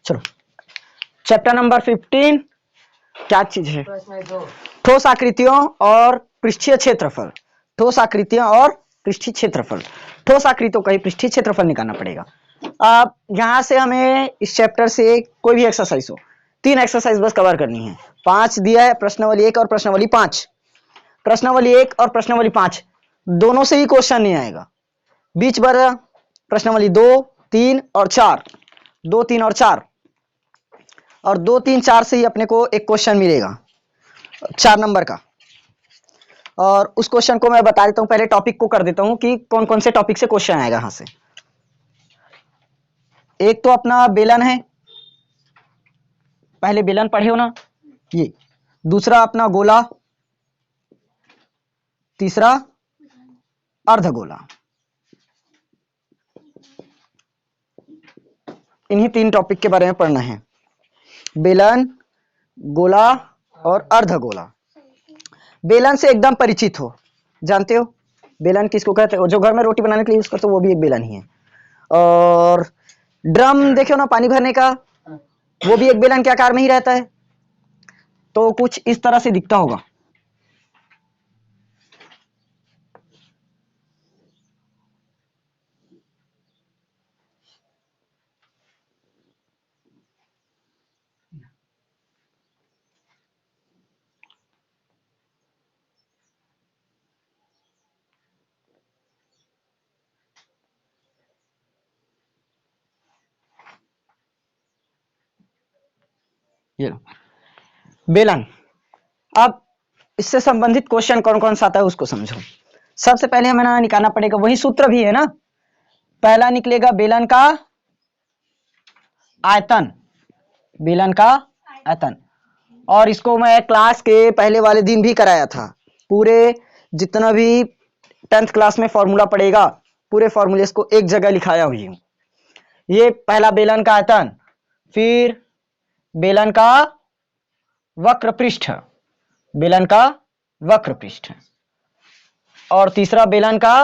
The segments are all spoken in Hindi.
चलो चैप्टर नंबर 15 क्या चीज है? ठोस आकृतियों और पृष्ठीय क्षेत्रफल। ठोस आकृतियां और पृष्ठीय क्षेत्रफल। ठोस आकृतियों का ही पृष्ठीय क्षेत्रफल निकालना पड़ेगा। अब यहां से हमें इस चैप्टर से कोई भी एक्सरसाइज हो, 3 एक्सरसाइज बस कवर करनी है। 5 दिया है, प्रश्नावली 1 और प्रश्नावली 5। प्रश्नावली 1 और प्रश्नावली 5 दोनों से ही क्वेश्चन नहीं आएगा। बीच पर प्रश्नावली 2, 3 और 4, 2, 3 और 4, और 2, 3, 4 से ही अपने को एक क्वेश्चन मिलेगा 4 नंबर का। और उस क्वेश्चन को मैं बता देता हूं, पहले टॉपिक को कर देता हूं कि कौन कौन से टॉपिक से क्वेश्चन आएगा यहां से। एक तो अपना बेलन है, पहले बेलन पढ़े हो ना ये। दूसरा अपना गोला, तीसरा अर्धगोला। इन्हीं 3 टॉपिक के बारे में पढ़ना है, बेलन, गोला और अर्धगोला। बेलन से एकदम परिचित हो, जानते हो बेलन किसको कहते हो? जो घर में रोटी बनाने के लिए यूज करते हो वो भी एक बेलन ही है। और ड्रम देखे हो ना पानी भरने का, वो भी एक बेलन के आकार में ही रहता है। तो कुछ इस तरह से दिखता होगा। ये बेलन। अब इससे संबंधित क्वेश्चन कौन कौन सा आता है उसको समझो। सबसे पहले हमें ना निकालना पड़ेगा, वही सूत्र भी है ना। पहला निकलेगा बेलन का आयतन, बेलन का आयतन। और इसको मैं क्लास के पहले वाले दिन भी कराया था। पूरे जितना भी 10th क्लास में फॉर्मूला पड़ेगा, पूरे फॉर्मूले को एक जगह लिखाया हुई हूं। ये पहला बेलन का आयतन, फिर बेलन का वक्र पृष्ठ, बेलन का वक्र पृष्ठ, और तीसरा बेलन का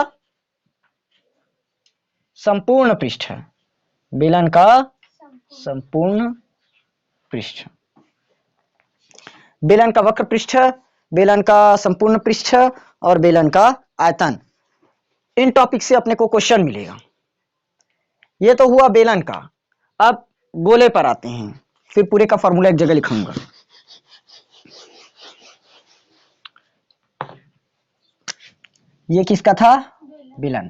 संपूर्ण पृष्ठ, बेलन का संपूर्ण पृष्ठ। बेलन का वक्र पृष्ठ, बेलन का संपूर्ण पृष्ठ और बेलन का आयतन। इन टॉपिक से अपने को क्वेश्चन मिलेगा। ये तो हुआ बेलन का। अब गोले पर आते हैं, फिर पूरे का फॉर्मूला एक जगह लिखाऊंगा। ये किसका था? बेलन।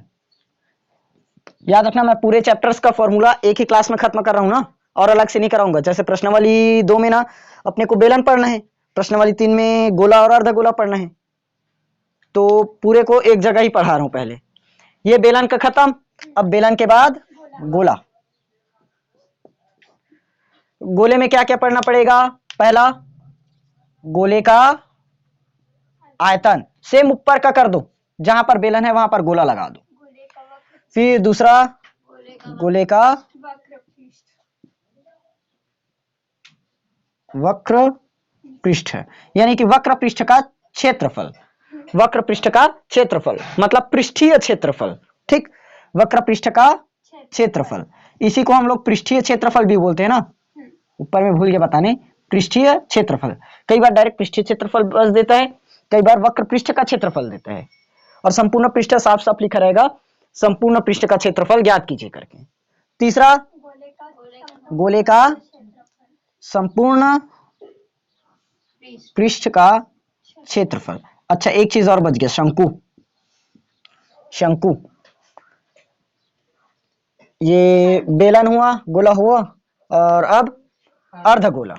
याद रखना मैं पूरे चैप्टर्स का फॉर्मूला एक ही क्लास में खत्म कर रहा हूं ना, और अलग से नहीं कराऊंगा। जैसे प्रश्नावली 2 में ना अपने को बेलन पढ़ना है, प्रश्नावली 3 में गोला और अर्धगोला पढ़ना है, तो पूरे को एक जगह ही पढ़ा रहा हूं। पहले ये बेलन का खत्म, अब बेलन के बाद गोला। गोले में क्या क्या पढ़ना पड़ेगा? पहला गोले का आयतन, सेम ऊपर का कर दो, जहां पर बेलन है वहां पर गोला लगा दो। फिर दूसरा गोले का वक्र पृष्ठ, यानी कि वक्र पृष्ठ का क्षेत्रफल। वक्र पृष्ठ का क्षेत्रफल मतलब पृष्ठीय क्षेत्रफल। ठीक, वक्र पृष्ठ का क्षेत्रफल, इसी को हम लोग पृष्ठीय क्षेत्रफल भी बोलते हैं ना। ऊपर में भूल के बताने, पृष्ठीय क्षेत्रफल। कई बार डायरेक्ट पृष्ठीय क्षेत्रफल बस देता है, कई बार वक्र पृष्ठ का क्षेत्रफल देता है। और संपूर्ण पृष्ठ साफ साफ लिखा रहेगा, संपूर्ण पृष्ठ का क्षेत्रफल ज्ञात कीजिए करके। तीसरा गोले का संपूर्ण पृष्ठ का क्षेत्रफल। अच्छा एक चीज और बच गया, शंकु। शंकु, ये बेलन हुआ, गोला हुआ, और अब अर्धगोला।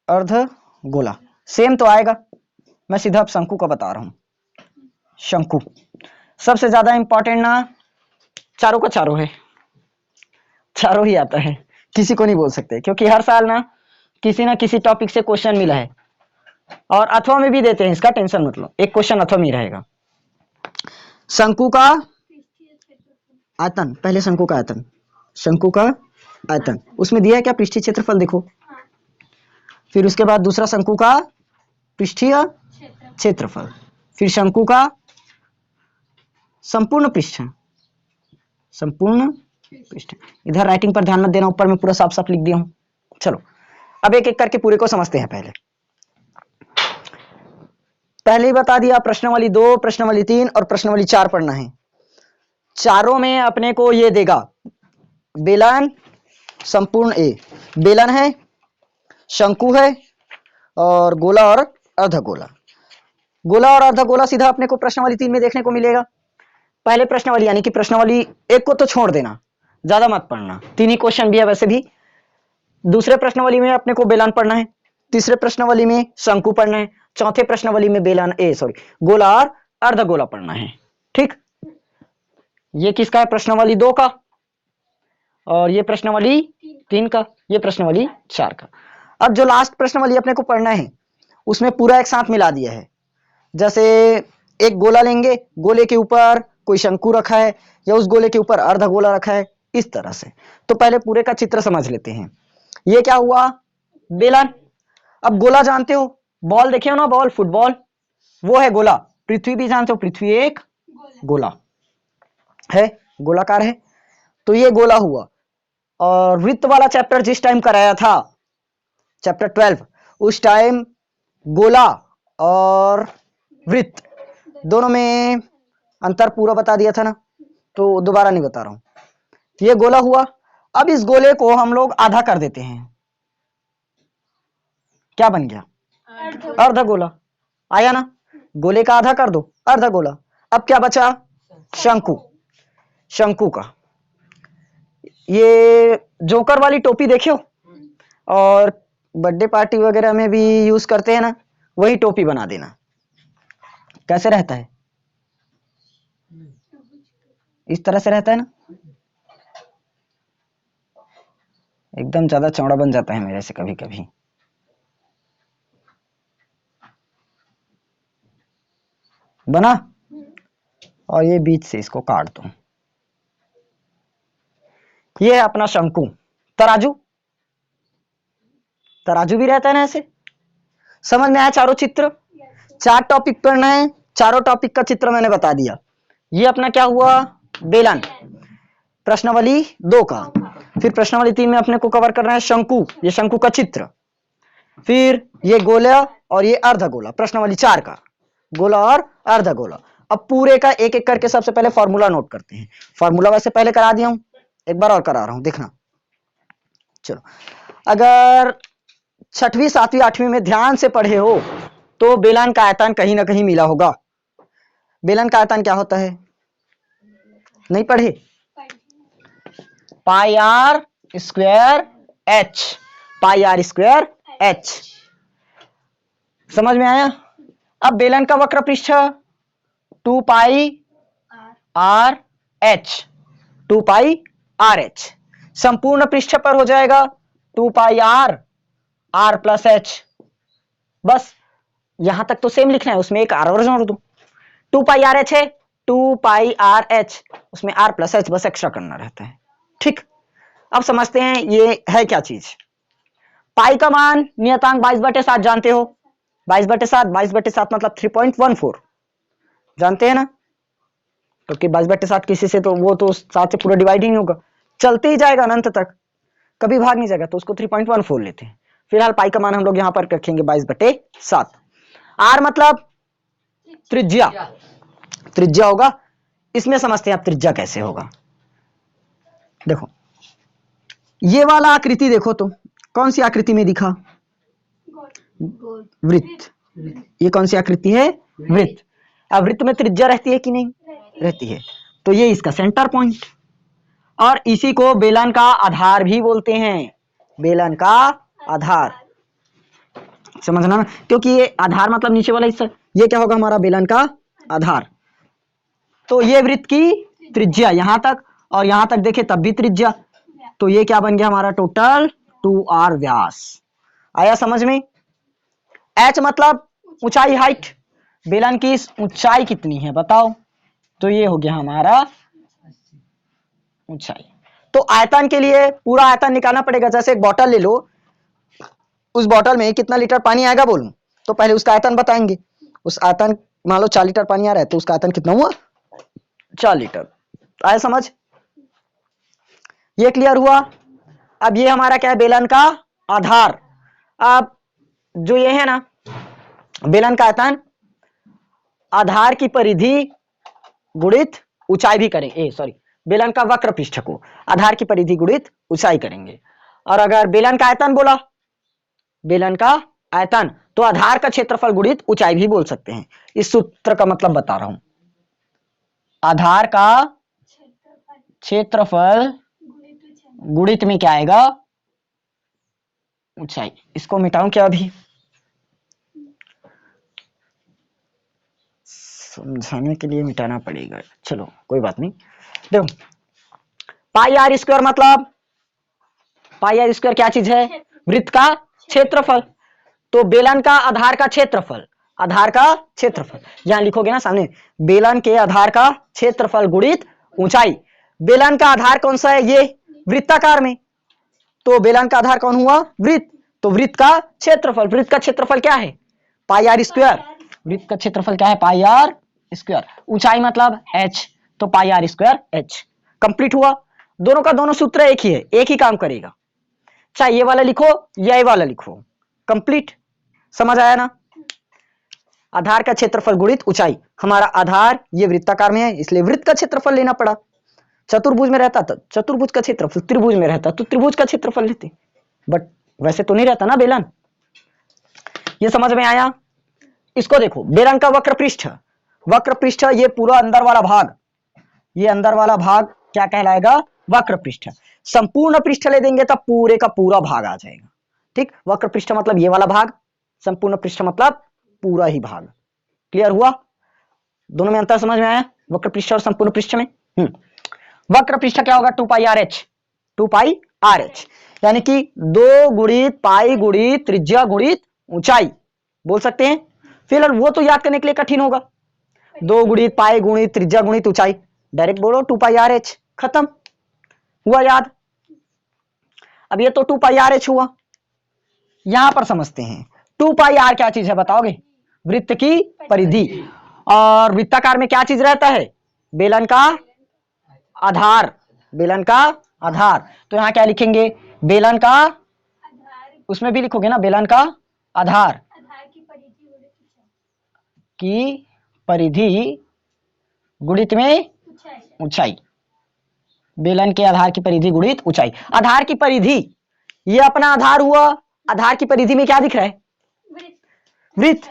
अर्धगोला सेम तो आएगा, मैं सीधा अब शंकु का बता रहा हूं। शंकु सबसे ज्यादा इंपॉर्टेंट ना, चारों का चारों है, चारों ही आता है, किसी को नहीं बोल सकते, क्योंकि हर साल ना किसी टॉपिक से क्वेश्चन मिला है। और अथवा में भी देते हैं, इसका टेंशन मत लो, एक क्वेश्चन अथवा में ही रहेगा। शंकु का आयतन, पहले शंकु का आयतन, शंकु का आयतन उसमें दिया है क्या? पृष्ठीय क्षेत्रफल देखो। फिर उसके बाद दूसरा शंकु का पृष्ठीय क्षेत्रफल, फिर शंकु का संपूर्ण पृष्ठ, संपूर्ण पृष्ठ। इधर राइटिंग पर ध्यान मत देना, ऊपर में पूरा साफ साफ लिख दिया हूं। चलो अब एक एक करके पूरे को समझते हैं। पहले ही बता दिया, प्रश्नावली 2, प्रश्नावली 3 और प्रश्नावली 4 पढ़ना है। चारों में अपने को ये देगा बेलन, संपूर्ण ए, बेलन है, शंकु है और गोला और अर्धगोला। गोला और अर्धगोला सीधा अपने को प्रश्नावली 3 में देखने को मिलेगा। पहले प्रश्नावली यानी कि प्रश्नावली 1 को तो छोड़ देना, ज्यादा मत पढ़ना, 3 ही क्वेश्चन भी है वैसे भी। दूसरे प्रश्नावली में अपने को बेलन पढ़ना है, तीसरे प्रश्नावली में शंकु पढ़ना है, चौथे प्रश्नावली में गोला और अर्धगोला पढ़ना है। ठीक, ये किसका है? प्रश्नावली 2 का, और ये प्रश्नावली 3 का, ये प्रश्नावली 4 का। अब जो लास्ट प्रश्नावली अपने को पढ़ना है उसमें पूरा एक साथ मिला दिया है। जैसे एक गोला लेंगे, गोले के ऊपर कोई शंकु रखा है या उस गोले के ऊपर अर्धगोला रखा है, इस तरह से। तो पहले पूरे का चित्र समझ लेते हैं। ये क्या हुआ? बेलन। अब गोला जानते हो, बॉल देखे हो ना, बॉल, फुटबॉल, वो है गोला। पृथ्वी भी जानते हो, पृथ्वी एक गोला है, गोलाकार है। तो ये गोला हुआ। और वृत्त वाला चैप्टर जिस टाइम कराया था, चैप्टर 12, उस टाइम गोला और वृत्त दोनों में अंतर पूरा बता दिया था ना, तो दोबारा नहीं बता रहा हूं। ये गोला हुआ। अब इस गोले को हम लोग आधा कर देते हैं। क्या बन गया? अर्धगोला। आया ना? गोले का आधा कर दो, अर्धगोला। अब क्या बचा? शंकु। शंकु का ये जोकर वाली टोपी देखियो, और बर्थडे पार्टी वगैरह में भी यूज करते हैं ना, वही टोपी बना देना। कैसे रहता है? इस तरह से रहता है ना, एकदम ज्यादा चौड़ा बन जाता है मेरे से कभी कभी। बना, और ये बीच से इसको काट दो। ये है अपना शंकु। तराजू, तराजू भी रहता है ना ऐसे। समझ में आया चारों चित्र? 4 टॉपिक पढ़ना है, चारों टॉपिक का चित्र मैंने बता दिया। ये अपना क्या हुआ? बेलन, प्रश्नावली 2 का। फिर प्रश्नावली 3 में अपने को कवर करना है शंकु, ये शंकु का चित्र। फिर ये गोला और ये अर्धगोला, प्रश्नावली 4 का, गोला और अर्धगोला। अब पूरे का एक एक करके सबसे पहले फॉर्मूला नोट करते हैं। फॉर्मूला वैसे पहले करा दिया हूं, एक बार और करा रहा हूं, देखना। चलो, अगर 6वीं 7वीं 8वीं में ध्यान से पढ़े हो तो बेलन का आयतन कहीं ना कहीं मिला होगा। बेलन का आयतन क्या होता है? नहीं पढ़े? Pi r square h, pi r square h. समझ में आया? अब बेलन का वक्र पृष्ठ 2 pi r h, 2 pi r h. संपूर्ण पृष्ठ पर हो जाएगा 2 pi r, r plus h. बस यहां तक तो सेम लिखना है, उसमें एक आर और जोड़ दो। 2 पाई आर एच है, 2 पाई आर एच, उसमें आर प्लस एच बस एक्स्ट्रा करना रहता है। ठीक, अब समझते हैं ये है क्या चीज। पाई का मान नियतांक 22/7 जानते हो। 22/7, 22/7 मतलब 3.14 जानते हैं ना, क्योंकि 22/7 किसी से तो वो तो 7 से पूरा डिवाइड ही नहीं होगा, चलते ही जाएगा अनंत तक, कभी भाग नहीं जाएगा, तो उसको 3.14 लेते हैं। फिलहाल पाई का मान हम लोग यहां पर रखेंगे 22/7। आर मतलब त्रिज्या, त्रिज्या होगा। इसमें समझते हैं आप त्रिज्या कैसे होगा। देखो ये वाला आकृति देखो तो कौन सी आकृति में दिखा? वृत्त। ये कौन सी आकृति है? वृत्त। अब वृत्त में त्रिज्या रहती है कि नहीं? रहती है। तो ये इसका सेंटर पॉइंट, और इसी को बेलन का आधार भी बोलते हैं। बेलन का आधार, समझना ना, क्योंकि ये आधार मतलब नीचे वाला हिस्सा, ये क्या होगा? हमारा बेलन का आधार। तो ये वृत्त की त्रिज्या यहां तक, और यहां तक देखे तब भी त्रिज्या, तो ये क्या बन गया हमारा? टोटल 2r व्यास। आया समझ में? h मतलब ऊंचाई, हाइट। बेलन की ऊंचाई कितनी है बताओ? तो ये हो गया हमारा ऊंचाई। तो आयतन के लिए पूरा आयतन निकालना पड़ेगा। जैसे एक बोतल ले लो, उस बोतल में कितना लीटर पानी आएगा बोलूं, तो पहले उसका आयतन बताएंगे। उस आयतन, मान लो 4 लीटर पानी आ रहा है, तो उसका आयतन कितना हुआ? 4 लीटर। आया समझ? ये क्लियर हुआ। अब ये हमारा क्या है, बेलन का आधार। अब जो ये है ना बेलन का आयतन, आधार की परिधि गुणित ऊंचाई भी करेंगे, सॉरी बेलन का वक्र पृष्ठ को आधार की परिधि गुणित ऊंचाई करेंगे। और अगर बेलन का आयतन बोला, बेलन का आयतन, तो आधार का क्षेत्रफल गुणित ऊंचाई भी बोल सकते हैं। इस सूत्र का मतलब बता रहा हूं, आधार का क्षेत्रफल गुणित में क्या आएगा, ऊंचाई। इसको मिटाऊं क्या, अभी समझाने के लिए मिटाना पड़ेगा, चलो कोई बात नहीं। देखो पाई आर स्क्वायर मतलब, पाई आर स्क्वायर क्या चीज है, वृत्त का क्षेत्रफल। तो बेलन का आधार का क्षेत्रफल, आधार का क्षेत्रफल यहां लिखोगे ना सामने, बेलन के आधार का क्षेत्रफल गुणित ऊंचाई। बेलन का आधार कौन सा है, ये वृत्ताकार में, तो बेलन का आधार कौन हुआ, वृत्त, तो वृत्त का क्षेत्रफल, वृत्त का क्षेत्रफल क्या है, पाई आर स्क्वायर, वृत्त का क्षेत्रफल क्या है, पाई आर स्क्वायर। ऊंचाई मतलब h, तो पाई आर स्क्वायर h। कंप्लीट हुआ। दोनों का दोनों सूत्र एक ही है, एक ही काम करेगा, चाहे ये वाला लिखो या ये वाला लिखो, कंप्लीट। समझ आया ना। आधार का क्षेत्रफल गुणित ऊंचाई, हमारा आधार ये वृत्ताकार में है इसलिए वृत्त का क्षेत्रफल लेना पड़ा। चतुर्भुज में रहता था चतुर्भुज का क्षेत्रफल, त्रिभुज में रहता तो त्रिभुज का क्षेत्रफल लेते, बट वैसे तो नहीं रहता ना बेलन। ये समझ में आया। इसको देखो, बेलन का वक्र पृष्ठ, वक्र पृष्ठ ये पूरा अंदर वाला भाग, ये अंदर वाला भाग क्या कहलाएगा, वक्र पृष्ठ। संपूर्ण पृष्ठ ले देंगे तब पूरे का पूरा भाग आ जाएगा। ठीक, वक्र पृष्ठ मतलब ये वाला भाग, संपूर्ण पृष्ठ मतलब पूरा ही भाग। क्लियर हुआ। दोनों में अंतर समझ में आया, वक्र पृष्ठ और संपूर्ण पृष्ठ में। वक्र पृष्ठ क्या होगा, 2 pi r h, 2 pi r H, यानी कि 2 गुणित पाई गुणित त्रिज्या गुणित ऊंचाई बोल सकते हैं। फिलहाल वो तो याद करने के लिए कठिन होगा, 2 गुणित पाई गुणित त्रिज्या गुणित ऊंचाई, डायरेक्ट बोलो 2 पाई आर एच, खत्म हुआ याद। अब ये तो 2 पाई आर एच हुआ। यहां पर समझते हैं 2 पाई आर क्या चीज है बताओगे, वृत्त की परिधि। और वृत्ताकार में क्या चीज रहता है, बेलन का आधार, बेलन का आधार। तो यहां क्या लिखेंगे, बेलन का, उसमें भी लिखोगे ना बेलन का आधार की परिधि गुणित में ऊंचाई, बेलन के आधार की परिधि गुणित ऊंचाई। आधार की परिधि ये अपना आधार हुआ, आधार की परिधि में क्या दिख रहा है, वृत्त,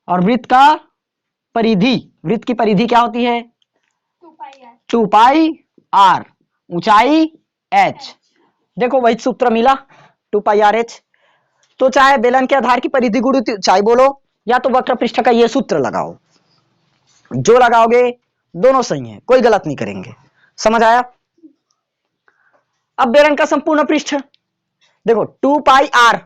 और वृत्त का परिधि, वृत्त की परिधि क्या होती है, 2 पाई आर, ऊंचाई h। देखो वही सूत्र मिला, 2 पाई आर एच। तो चाहे बेलन के आधार की परिधि गुणित ऊंचाई बोलो या तो वक्र पृष्ठ का ये सूत्र लगाओ, जो लगाओगे दोनों सही है, कोई गलत नहीं करेंगे। समझ आया। अब बेलन का संपूर्ण पृष्ठ देखो, 2 पाई आर,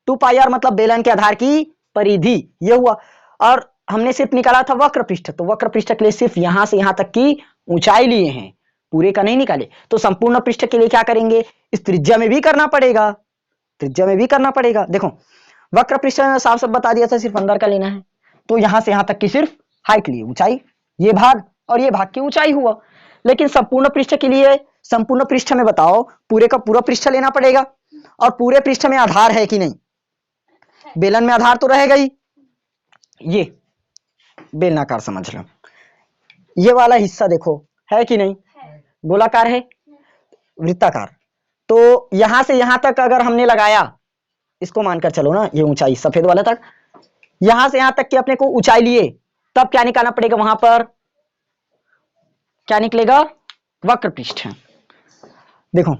2 पाई आर मतलब बेलन के आधार की परिधि, ये हुआ। और हमने सिर्फ निकाला था वक्र पृष्ठ, तो वक्र पृष्ठ के लिए सिर्फ यहां से यहां तक की ऊंचाई लिए हैं, पूरे का नहीं निकाले। तो संपूर्ण पृष्ठ के लिए क्या करेंगे, इस त्रिज्या में भी करना पड़ेगा, त्रिज्या में भी करना पड़ेगा। देखो वक्र पृष्ठ में साफ साफ बता दिया था सिर्फ अंदर का लेना है, तो यहां से यहां तक की सिर्फ हाइट लिए, ऊंचाई, ये भाग और ये भाग की ऊंचाई हुआ। लेकिन संपूर्ण पृष्ठ के लिए, संपूर्ण पृष्ठ में बताओ पूरे का पूरा पृष्ठ लेना पड़ेगा, और पूरे पृष्ठ में आधार है कि नहीं, बेलन में आधार तो रहेगा ही। ये बेलनाकार समझ लो, ये वाला हिस्सा देखो है कि नहीं, गोलाकार है, वृत्ताकार। तो यहां से यहां तक अगर हमने लगाया, इसको मानकर चलो ना, ये ऊंचाई सफेद वाला तक, यहां से यहां तक के अपने को ऊंचाई लिए, तब क्या निकालना पड़ेगा, वहां पर क्या निकलेगा, वक्र पृष्ठ। देखो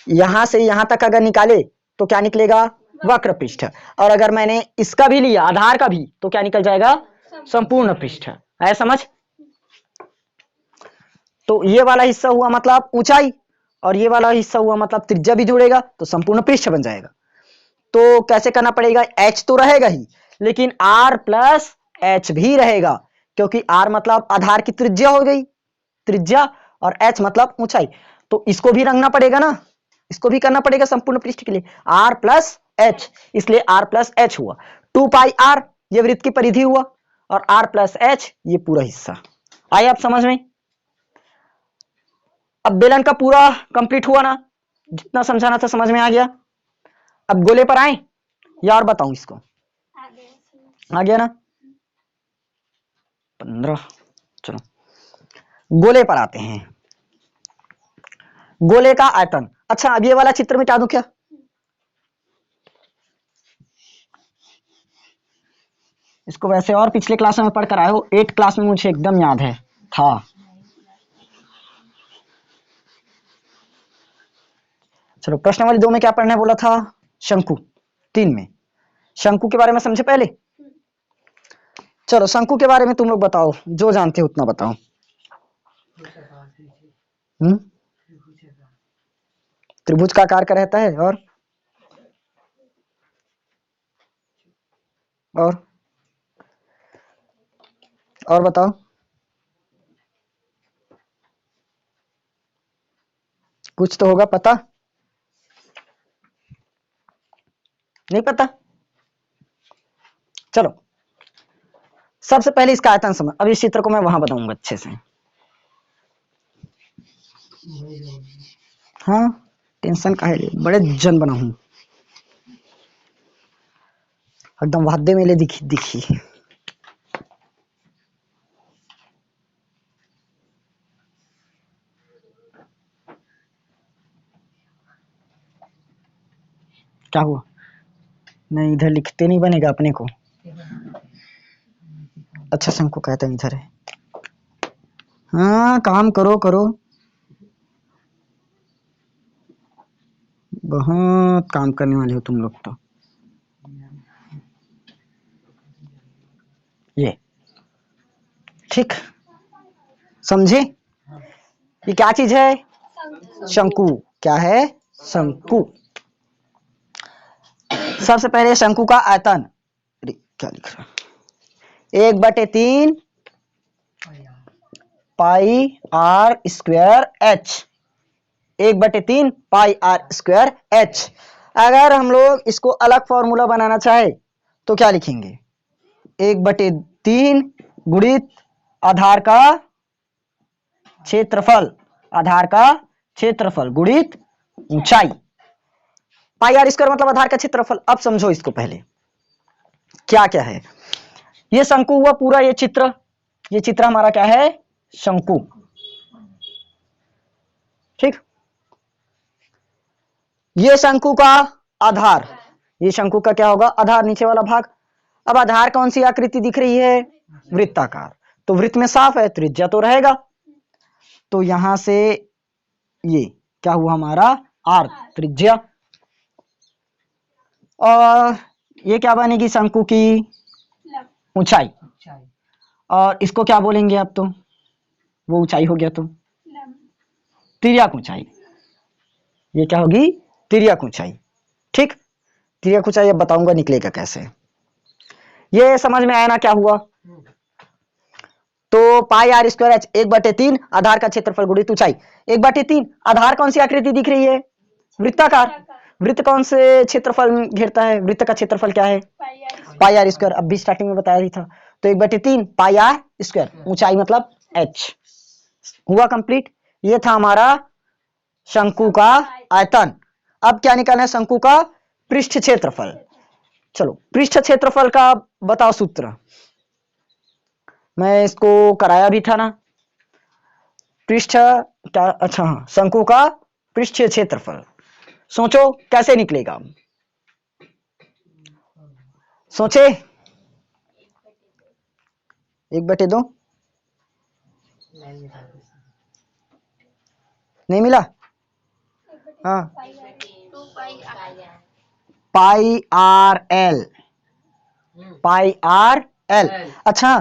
यहां से यहां तक अगर निकाले तो क्या निकलेगा, वक्र पृष्ठ। और अगर मैंने इसका भी लिया, आधार का भी, तो क्या निकल जाएगा, संपूर्ण पृष्ठ। है समझ। तो ये वाला हिस्सा हुआ मतलब ऊंचाई, और ये वाला हिस्सा हुआ मतलब त्रिज्या भी जुड़ेगा, तो संपूर्ण पृष्ठ बन जाएगा। तो कैसे करना पड़ेगा, h तो रहेगा ही, लेकिन r प्लस h भी रहेगा, क्योंकि r मतलब आधार की त्रिज्या हो गई, त्रिज्या, और h मतलब ऊंचाई। तो इसको भी रंगना पड़ेगा ना, इसको भी करना पड़ेगा संपूर्ण पृष्ठ के लिए, r प्लस h, इसलिए r प्लस h हुआ। 2 पाई r ये वृत्त की परिधि हुआ, और r प्लस h ये पूरा हिस्सा। आए आप समझ में। अब बेलन का पूरा कंप्लीट हुआ ना, जितना समझाना था समझ में आ गया। अब गोले पर आए या और बताऊं इसको? आ गया ना 15। चलो गोले पर आते हैं। गोले का आयतन। अच्छा अब ये वाला चित्र में क्या दूं क्या? इसको वैसे और पिछले क्लास में पढ़कर आए हो, 8 क्लास में मुझे एकदम याद है था। चलो प्रश्न वाली 2 में क्या पढ़ने बोला था? शंकु। 3 में शंकु के बारे में समझे पहले। चलो शंकु के बारे में तुम लोग बताओ, जो जानते हो उतना बताओ। त्रिभुज का आकार का रहता है और बताओ। कुछ तो होगा पता, नहीं पता? चलो सबसे पहले इसका आयतन समझ। अब इस चित्र को मैं वहां बताऊंगा अच्छे से। हाँ टेंशन का है, बड़े जन बना हूं एकदम वाद्य मेले दिखी दिखी। क्या हुआ? नहीं इधर लिखते नहीं बनेगा अपने को। अच्छा शंकु कहते हैं इधर है। हाँ काम करो करो, बहुत काम करने वाले हो तुम लोग तो। ये ठीक समझे? ये क्या चीज है? शंकु। क्या है? शंकु। सबसे पहले शंकु का आयतन। क्या लिख रहा? 1/3 pi r square h. 1/3 pi r square h. अगर हम लोग इसको अलग फॉर्मूला बनाना चाहे तो क्या लिखेंगे? 1/3 गुणित आधार का क्षेत्रफल, आधार का क्षेत्रफल गुणित ऊंचाई। पाई आर स्क्वायर मतलब आधार का क्षेत्रफल। अब समझो इसको पहले क्या क्या है। ये शंकु हुआ पूरा, ये चित्र हमारा क्या है? शंकु। ठीक। ये शंकु का आधार, ये शंकु का क्या होगा? आधार, नीचे वाला भाग। अब आधार कौन सी आकृति दिख रही है? वृत्ताकार। तो वृत्त में साफ है, त्रिज्या तो रहेगा। तो यहां से ये क्या हुआ हमारा? आर त्रिज्या। और ये क्या बनेगी? शंकु की ऊंचाई। और इसको क्या बोलेंगे? अब तो वो ऊंचाई हो गया, तो तिर्यक ऊंचाई। ये क्या होगी? तिर्यक ऊंचाई। ठीक। तिर्यक ऊंचाई अब बताऊंगा निकलेगा कैसे। ये समझ में आया ना क्या हुआ? तो पाई आर स्क्वायर एच 1/3 आधार का क्षेत्रफल गुणित ऊंचाई। 1/3 आधार कौन सी आकृति दिख रही है? वृत्ताकार। वृत्त कौन से क्षेत्रफल घेरता है? वृत्त का क्षेत्रफल क्या है? पाई आर स्क्वायर। अब भी स्टार्टिंग में बताया ही था। तो 1/3 पाई आर स्क्वायर, ऊंचाई मतलब एच। हुआ कंप्लीट। ये था हमारा शंकु का आयतन। अब क्या निकालना है? शंकु का पृष्ठ क्षेत्रफल। चलो पृष्ठ क्षेत्रफल का बताओ सूत्र। मैं इसको कराया भी था ना। पृष्ठ क्या? अच्छा हाँ, शंकु का पृष्ठीय क्षेत्रफल। सोचो कैसे निकलेगा? सोचे। 1/2 नहीं मिला? हाँ पाई R L, pi R L. अच्छा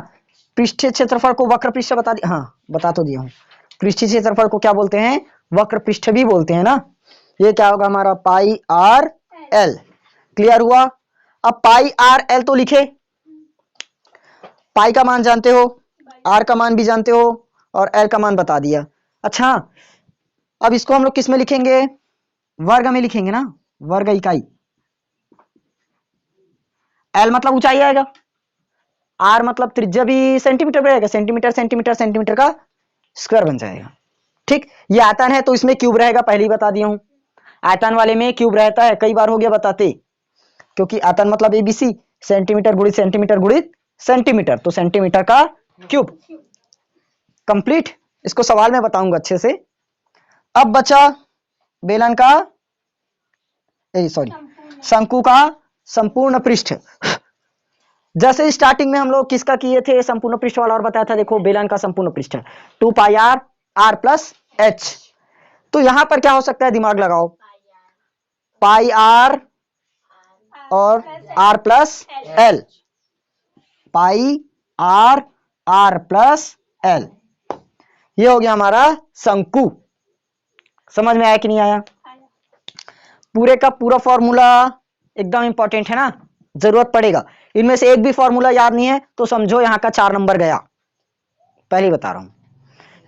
पृष्ठीय क्षेत्रफल को वक्र पृष्ठ बता दिया। हाँ बता तो दिया हूँ। पृष्ठीय क्षेत्रफल को क्या बोलते हैं? वक्र पृष्ठ भी बोलते हैं ना। ये क्या होगा हमारा? पाई आर एल। क्लियर हुआ? अब पाई आर एल तो लिखे, पाई का मान जानते हो, आर का मान भी जानते हो, और एल का मान बता दिया। अच्छा अब इसको हम लोग किस में लिखेंगे? वर्ग में लिखेंगे ना, वर्ग इकाई। एल मतलब ऊंचाई आएगा, आर मतलब त्रिज्या भी सेंटीमीटर में आएगा, सेंटीमीटर सेंटीमीटर सेंटीमीटर का स्क्वायर बन जाएगा। ठीक, ये आयतन है तो इसमें क्यूब रहेगा, पहले ही बता दिया हूं। आयतन वाले में क्यूब रहता है, कई बार हो गया बताते, क्योंकि आयतन मतलब एबीसी, सेंटीमीटर गुणित सेंटीमीटर गुणित सेंटीमीटर, तो सेंटीमीटर का क्यूब। कंप्लीट, इसको सवाल में बताऊंगा अच्छे से। अब बचा बेलन का, सॉरी, शंकु का संपूर्ण पृष्ठ। जैसे स्टार्टिंग में हम लोग किसका किए थे, संपूर्ण पृष्ठ वाला, और बताया था देखो बेलन का संपूर्ण पृष्ठ 2 पाई आर प्लस एच। तो यहां पर क्या हो सकता है, दिमाग लगाओ, पाई आर और r plus l, pi r plus l, ये हो गया हमारा शंकु। समझ में आया कि नहीं आया? पूरे का पूरा फॉर्मूला एकदम इंपॉर्टेंट है ना, जरूरत पड़ेगा। इनमें से एक भी फॉर्मूला याद नहीं है तो समझो यहाँ का 4 नंबर गया, पहले ही बता रहा हूं,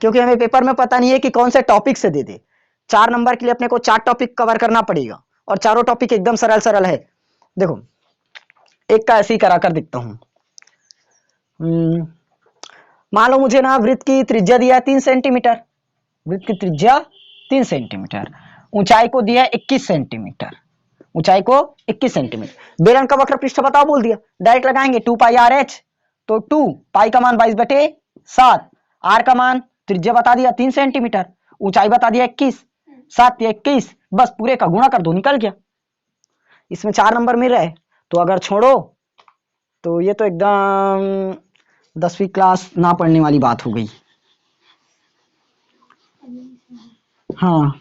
क्योंकि हमें पेपर में पता नहीं है कि कौन से टॉपिक से दे दे। 4 नंबर के लिए अपने को 4 टॉपिक कवर करना पड़ेगा, और चारों टॉपिक एकदम सरल सरल है। देखो एक का ऐसे ही करा कर दिखता हूं। मान लो मुझे ना वृत्त की त्रिज्या दिया है 3 सेंटीमीटर, वृत्त की त्रिज्या 3 सेंटीमीटर, ऊंचाई को दिया 21 सेंटीमीटर, ऊंचाई को 21 सेंटीमीटर। बेलन का वक्र पृष्ठ बताओ, बोल दिया, डायरेक्ट लगाएंगे 2 पाई आर एच, तो 2 पाई का मान 22/7, आर का मान त्रिज्या बता दिया 3 सेंटीमीटर, ऊंचाई बता दिया 21, 7 या 21, बस पूरे का गुणा कर दो, निकल गया। इसमें 4 नंबर मिल रहा है, तो अगर छोड़ो तो ये तो एकदम 10वीं क्लास ना पढ़ने वाली बात हो गई। हाँ,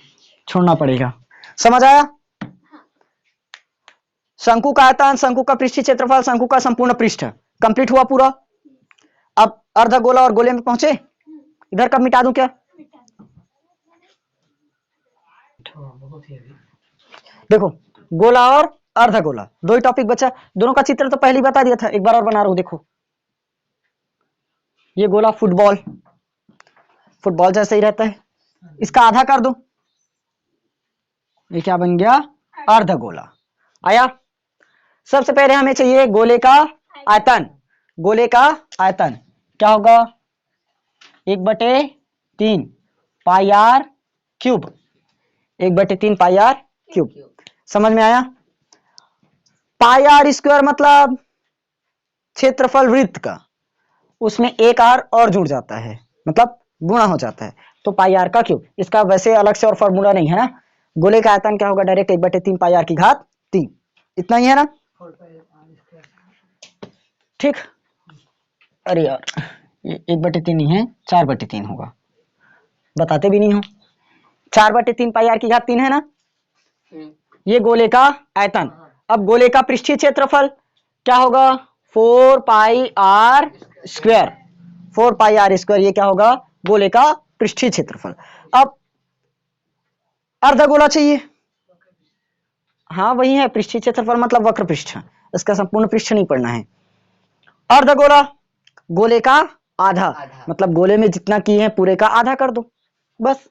छोड़ना पड़ेगा। समझ आया? शंकु का आयतन, शंकु का पृष्ठीय क्षेत्रफल, शंकु का संपूर्ण पृष्ठ कंप्लीट हुआ पूरा। अब अर्धगोला और गोले में पहुंचे, इधर कब मिटा दूं क्या? देखो गोला और अर्धगोला दो ही टॉपिक बचा, दोनों का चित्र तो पहले ही बता दिया था, एक बार और बना रहा हूं। देखो ये गोला फुटबॉल, फुटबॉल जैसे ही रहता है, इसका आधा कर दो, ये क्या बन गया, अर्धगोला। आया? सबसे पहले हमें चाहिए गोले का आयतन। गोले का आयतन क्या होगा, 1/3 pi r cube, 1/3 pi r cube. समझ में आया? पाई आर स्क्वायर मतलब क्षेत्रफल वृत्त का, उसमें एक आर और जुड़ जाता है, मतलब गुणा हो जाता है, तो पाई आर का क्यूब। इसका वैसे अलग से और फॉर्मूला नहीं है ना। गोले का आयतन क्या होगा, डायरेक्ट 1/3 पाई आर की घात 3, इतना ही है ना। ठीक, अरे यार ये 1/3 नहीं है, 4/3 होगा, बताते भी नहीं हो। 4/3 पाई आर की घात 3 है ना, ये गोले का आयतन। अब गोले का पृष्ठीय क्षेत्रफल क्या होगा, 4 pi r square, 4 pi r square, ये क्या होगा, गोले का पृष्ठीय क्षेत्रफल। अब अर्धगोला चाहिए, हाँ वही है, पृष्ठीय क्षेत्रफल मतलब वक्र पृष्ठ, इसका संपूर्ण पृष्ठ नहीं पढ़ना है। अर्धगोला, गोले का आधा, मतलब गोले में जितना किए हैं पूरे का आधा कर दो, बस।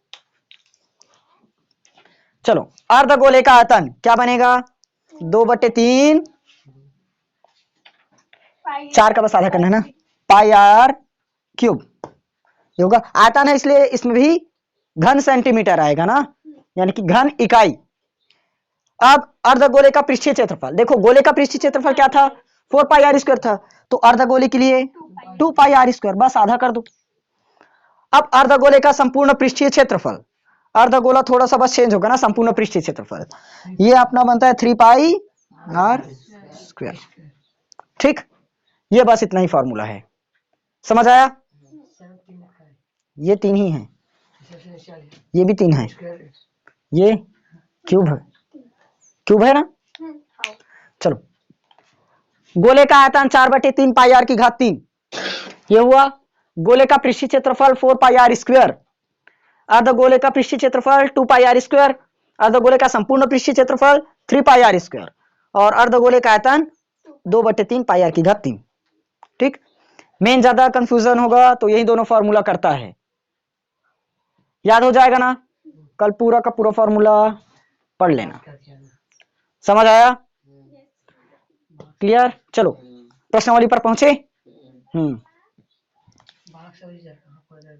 चलो अर्धगोले का आयतन क्या बनेगा, 2/3, 4 का बस आधा करना है ना, पाई आर क्यूब, ये होगा। आयतन है इसलिए इसमें भी घन सेंटीमीटर आएगा ना, यानी कि घन इकाई। अब अर्धगोले का पृष्ठीय क्षेत्रफल, देखो गोले का पृष्ठीय क्षेत्रफल क्या था, 4 पाई आर स्क्वायर था, तो अर्धगोले के लिए 2 पाई आर स्क्वायर, बस आधा कर दो। अब अर्धगोले का संपूर्ण पृष्ठीय क्षेत्रफल, अर्धगोला थोड़ा सा बस चेंज होगा ना, संपूर्ण पृष्ठीय क्षेत्रफल ये अपना बनता है 3 पाई आर स्क्वायर। ठीक, ये बस इतना ही फॉर्मूला है। समझ आया? ये 3 ही है, ये भी 3 है, ये क्यूब है, क्यूब है ना। चलो गोले का आयतन 4/3 पाई आर की घात 3, ये हुआ। गोले का पृष्ठीय क्षेत्रफल 4 पाई आर स्क्वायर, अर्धगोले का पृष्ठीय क्षेत्रफल 2 पाई आर स्क्वायर, अर्धगोले का संपूर्ण पृष्ठीय क्षेत्रफल 3 पाई आर स्क्वायर, और अर्धगोले का आयतन 2/3 पाई आर की घात 3। ठीक, मेन ज्यादा कंफ्यूजन होगा तो यही दोनों फॉर्मूला करता है, याद हो जाएगा ना, कल पूरा का पूरा फॉर्मूला पढ़ लेना। समझ आया? क्लियर? चलो प्रश्नावली पर पहुंचे।